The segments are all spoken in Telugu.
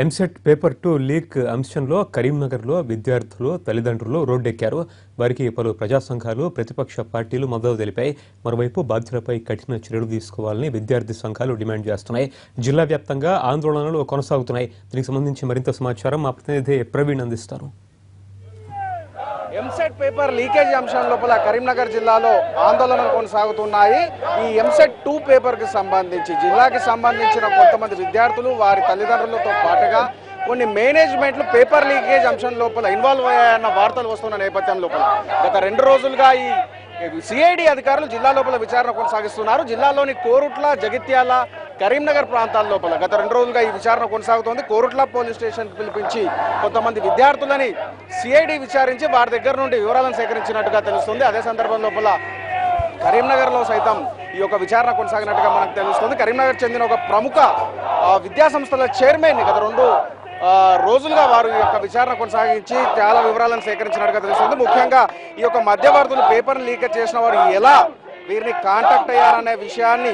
ఎంసెట్ పేపర్ 2 లీక్ అంశంలో కరీంనగర్లో విద్యార్థులు తల్లిదండ్రులు రోడ్డెక్కారు. వారికి పలు ప్రజా సంఘాలు ప్రతిపక్ష పార్టీలు మద్దతు తెలిపాయి. మరోవైపు బాధ్యులపై కఠిన చర్యలు తీసుకోవాలని విద్యార్థి సంఘాలు డిమాండ్ చేస్తున్నాయి. జిల్లా వ్యాప్తంగా ఆందోళనలు కొనసాగుతున్నాయి. దీనికి సంబంధించి మరింత సమాచారం మా ప్రతినిధి ప్రవీణ్ అందిస్తారు. ఎంసెట్ పేపర్ లీకేజ్ అంశం లోపల కరీంనగర్ జిల్లాలో ఆందోళనలు కొనసాగుతున్నాయి. ఈ ఎంసెట్ 2 పేపర్కి సంబంధించి జిల్లాకి సంబంధించిన కొంతమంది విద్యార్థులు వారి తల్లిదండ్రులతో పాటుగా కొన్ని మేనేజ్మెంట్లు పేపర్ లీకేజ్ అంశం లోపల ఇన్వాల్వ్ అయ్యాయన్న వార్తలు వస్తున్న నేపథ్యం లోపల గత 2 రోజులుగా ఈ సిఐడి అధికారులు జిల్లా లోపల విచారణ కొనసాగిస్తున్నారు. జిల్లాలోని కోరుట్ల, జగిత్యాల, కరీంనగర్ ప్రాంతాల లోపల గత 2 రోజులుగా ఈ విచారణ కొనసాగుతోంది. కోరుట్ల పోలీస్ స్టేషన్కి పిలిపించి కొంతమంది విద్యార్థులని సిఐడి విచారించి వారి దగ్గర నుండి వివరాలను సేకరించినట్టుగా తెలుస్తుంది. అదే సందర్భం లోపల కరీంనగర్లో సైతం ఈ యొక్క విచారణ కొనసాగినట్టుగా మనకు తెలుస్తుంది. కరీంనగర్ చెందిన ఒక ప్రముఖ విద్యా సంస్థల చైర్మన్ గత 2 రోజులుగా వారు ఈ యొక్క విచారణ కొనసాగించి చాలా వివరాలను సేకరించినట్టుగా తెలుస్తుంది. ముఖ్యంగా ఈ యొక్క మధ్యవర్తులు పేపర్ లీకేజ్ చేసిన వారు ఎలా వీరిని కాంటాక్ట్ అయ్యారనే విషయాన్ని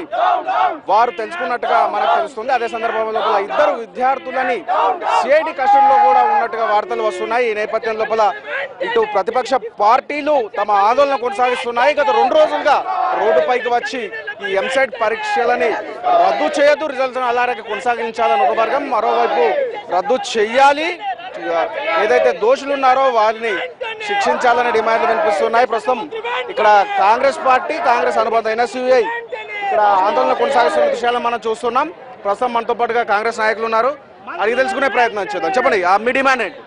వారు తెలుసుకున్నట్టుగా మనకు తెలుస్తుంది. అదే సందర్భంలో ఇద్దరు విద్యార్థులని సిఐడి కస్టడీలో కూడా ఉన్నట్టుగా వార్తలు వస్తున్నాయి. ఈ నేపథ్యం లోపల ఇటు ప్రతిపక్ష పార్టీలు తమ ఆందోళన కొనసాగిస్తున్నాయి. గత 2 రోజులుగా రోడ్డుపైకి వచ్చి ఈ ఎంసెట్ పరీక్షలని రద్దు చేయొద్దు, రిజల్ట్స్ అలాగే కొనసాగించాలని ఒక వర్గం, మరోవైపు రద్దు చెయ్యాలి, ఏదైతే దోషులు ఉన్నారో వారిని శిక్షించాలనే డిమాండ్లు వినిపిస్తున్నాయి. ప్రస్తుతం ఇక్కడ కాంగ్రెస్ పార్టీ, కాంగ్రెస్ అనుబంధ ఎన్ఎస్యుఐ ఇక్కడ ఆందోళన కొనసాగిస్తున్న విషయాలను మనం చూస్తున్నాం. ప్రస్తుతం మనతో పాటుగా కాంగ్రెస్ నాయకులు ఉన్నారు, అడిగి తెలుసుకునే ప్రయత్నం చేద్దాం. చెప్పండి, మీ డిమాండ్ ఏంటి?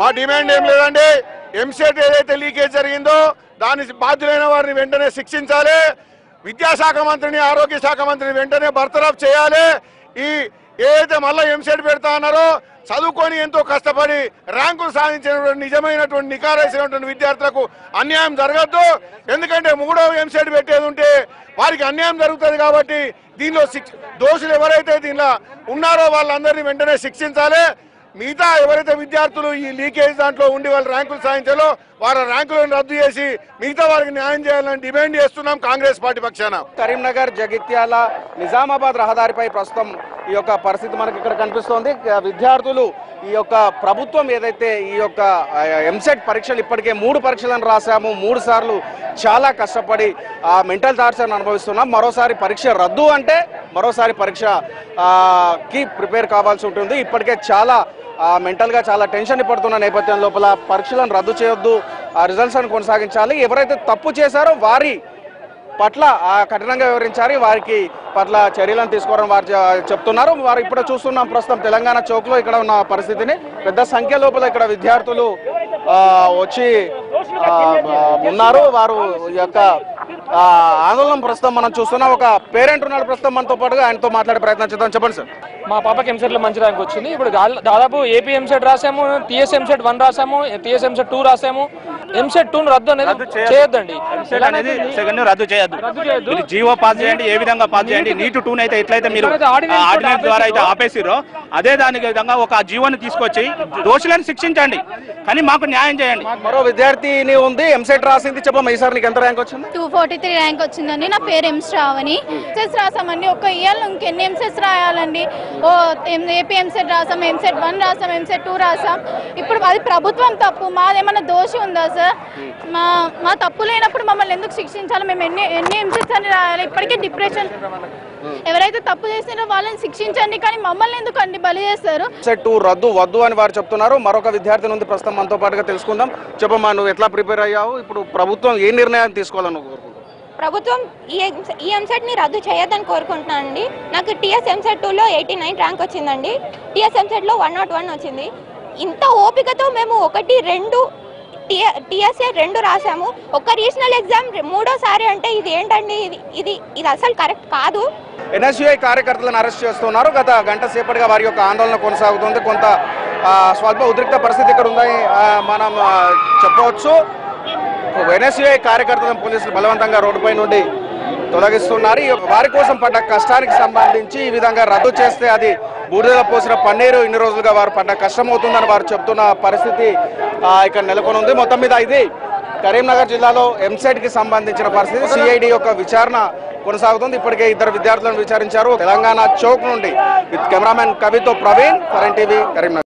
మా డిమాండ్ ఏం లేదండి. ఎంసెట్ ఏదైతే లీకేజ్ జరిగిందో దాని బాధ్యులైన వారిని వెంటనే శిక్షించాలి. విద్యాశాఖ మంత్రిని, ఆరోగ్య శాఖ మంత్రిని వెంటనే బర్తరఫ్ చేయాలి. ఈ ఏదైతే మళ్ళీ ఎంసెట్ పెడతా అన్నారో చదువుకొని ఎంతో కష్టపడి ర్యాంకులు సాధించినటువంటి నిజమైనటువంటి నికారేసినటువంటి విద్యార్థులకు అన్యాయం జరగద్దు. ఎందుకంటే 3వ ఎంసెట్ పెట్టేది ఉంటే వారికి అన్యాయం జరుగుతుంది. కాబట్టి దీనిలో దోషులు ఎవరైతే దీనిలో ఉన్నారో వాళ్ళందరినీ వెంటనే శిక్షించాలి. మిగతా ఎవరైతే విద్యార్థులు ఈ లీకేజ్ దాంట్లో ఉండి వాళ్ళు ర్యాంకులు సాధించాలో వారి ర్యాంకులను రద్దు చేసి మిగతా వారికి న్యాయం చేయాలని డిమాండ్ చేస్తున్నాం కాంగ్రెస్ పార్టీ పక్షాన. కరీంనగర్, జగిత్యాల, నిజామాబాద్ రహదారిపై ప్రస్తుతం ఈ యొక్క పరిస్థితి మనకి ఇక్కడ కనిపిస్తోంది. విద్యార్థులు ఈ యొక్క ప్రభుత్వం ఏదైతే ఈ యొక్క ఎంసెట్ పరీక్షలు ఇప్పటికే 3 పరీక్షలను రాసాము, 3 సార్లు చాలా కష్టపడి మెంటల్ టార్చర్ను అనుభవిస్తున్నాం. మరోసారి పరీక్ష రద్దు అంటే మరోసారి పరీక్షకి ప్రిపేర్ కావాల్సి ఉంటుంది. ఇప్పటికే చాలా మెంటల్గా చాలా టెన్షన్ పడుతున్న నేపథ్యం లోపల పరీక్షలను రద్దు చేయొద్దు, రిజల్ట్స్ అని కొనసాగించాలి. ఎవరైతే తప్పు చేశారో వారి పట్ల కఠినంగా వివరించాలి, వారికి పట్ల చర్యలను తీసుకోవాలని వారు చెప్తున్నారు. వారు ఇప్పుడు చూస్తున్నాం ప్రస్తుతం తెలంగాణ చౌక్లో ఇక్కడ ఉన్న పరిస్థితిని. పెద్ద సంఖ్య లోపల ఇక్కడ విద్యార్థులు వచ్చి ఉన్నారు. వారు ఈ యొక్క ఆందోళన ప్రస్తుతం మనం చూస్తున్నాం. ఒక పేరెంట్ ఉన్నాడు ప్రస్తుతం మనతో పాటుగా, ఆయనతో మాట్లాడే ప్రయత్నం చేద్దాం. చెప్పండి సార్. మా పాపకి ఎంసెట్లో మంచి ర్యాంక్ వచ్చింది. ఇప్పుడు దాదాపు ఏపీ ఎంసెట్ రాసాము, టీఎస్ ఎంసెట్ 1 రాసాము, టీఎస్ ఎంసెట్ 2 రాసాము. ఎంసెట్ 2 రద్దు అనేది చేయొద్దండి. రద్దు చేయొద్దు, జీవో పాస్ చేయండి, ఏ విధంగా పాస్ చేయండి. నీట్ 2 అయితే ఎట్లయితే మీరు ఆర్డినెన్స్ ద్వారా అయితే ఆపేసిరో అదే దానికి విధంగా ఒక జీవోని తీసుకొచ్చి దోషులను శిక్షించండి, కానీ మాకు న్యాయం చేయండి. మరో విద్యార్థిని ఉంది, ఎంసెట్ రాసింది. చెప్పమ్మా, ఈసారి నీకు ఎంత ర్యాంక్ వచ్చింది? 243 ర్యాంక్ వచ్చిందండి. నా పేరు ఎం శ్రావణి. ఎంసెట్స్ రాసామండి. ఒక ఇయర్లో ఇంకెన్ని ఎంసెట్స్ రాయాలండి? ఏపీ ఎంసెట్ రాసాం, ఎంసెట్ 1 రాసాం, ఎంసెట్ 2 రాసాం. ఇప్పుడు అది ప్రభుత్వం తప్పు, మాదేమన్నా దోషి ఉందా సార్? మా తప్పు లేనప్పుడు మమ్మల్ని ఎందుకు శిక్షించాలి? మేము ఎన్ని ఎంసెట్స్ అని రాయాలి? ఇప్పటికే డిప్రెషన్. ఎవరైతే తప్పు చేసినారో వాళ్ళని శిక్షించండి, కానీ మమ్మల్ని ఎందుకు అండి బలి చేస్తారు? ఎంసెట్ 2 రద్దు వద్దు అని వారు చెప్తున్నారు. మరొక విద్యార్థి నుండి ప్రస్తుతం మనతో పాటుగా తెలుసుకుందాం. చెప్పమ్మా, నువ్వు ఎట్లా ప్రిపేర్ అయ్యావు? ఇప్పుడు ప్రభుత్వం ఏ నిర్ణయం తీసుకోవాలని కోరుకుంటున్నావు? ప్రభుత్వం ఈ ఎంసెట్ని రద్దు చేయొద్దని కోరుకుంటున్నాను అండి. నాకు టీఎస్ ఎంసెట్ 2లో 89 ర్యాంక్ వచ్చిందండి. టీఎస్ ఎంసెట్లో 101 వచ్చింది. ఇంత ఓపికతో మేము 1, 2 టీఎస్ఏ 2 రాసాము. ఒక రీజనల్ ఎగ్జామ్ 3ోసారి అంటే ఇది ఏంటండి? ఇది అసలు కరెక్ట్ కాదు. ఎన్ఎస్యుఐ కార్యకర్తలను అరెస్ట్ చేస్తున్నారు. గత గంట సేపటిగా వారి యొక్క ఆందోళన కొనసాగుతుంది. కొంత స్వల్ప ఉద్రిక్త పరిస్థితి ఇక్కడ ఉందని మనం చెప్పవచ్చు. ఎన్ఎస్యుఐ కార్యకర్తలను పోలీసులు బలవంతంగా రోడ్డుపై నుండి తొలగిస్తున్నారు. వారి కోసం పడ్డ కష్టానికి సంబంధించి ఈ విధంగా రద్దు చేస్తే అది బూడిదలో పోసిన పన్నీరు. ఇన్ని రోజులుగా వారు పడ్డ కష్టం అవుతుందని వారు చెప్తున్న పరిస్థితి ఇక్కడ నెలకొని ఉంది. మొత్తం మీద ఇది కరీంనగర్ జిల్లాలో ఎంసెట్ కి సంబంధించిన పరిస్థితి. సిఐడి యొక్క విచారణ కొనసాగుతుంది. ఇప్పటికే ఇద్దరు విద్యార్థులను విచారించారు. తెలంగాణ చౌక్ నుండి విత్ కెమెరామెన్ కవితో ప్రవీణ్, కరెంట్ టీవీ, కరీంనగర్.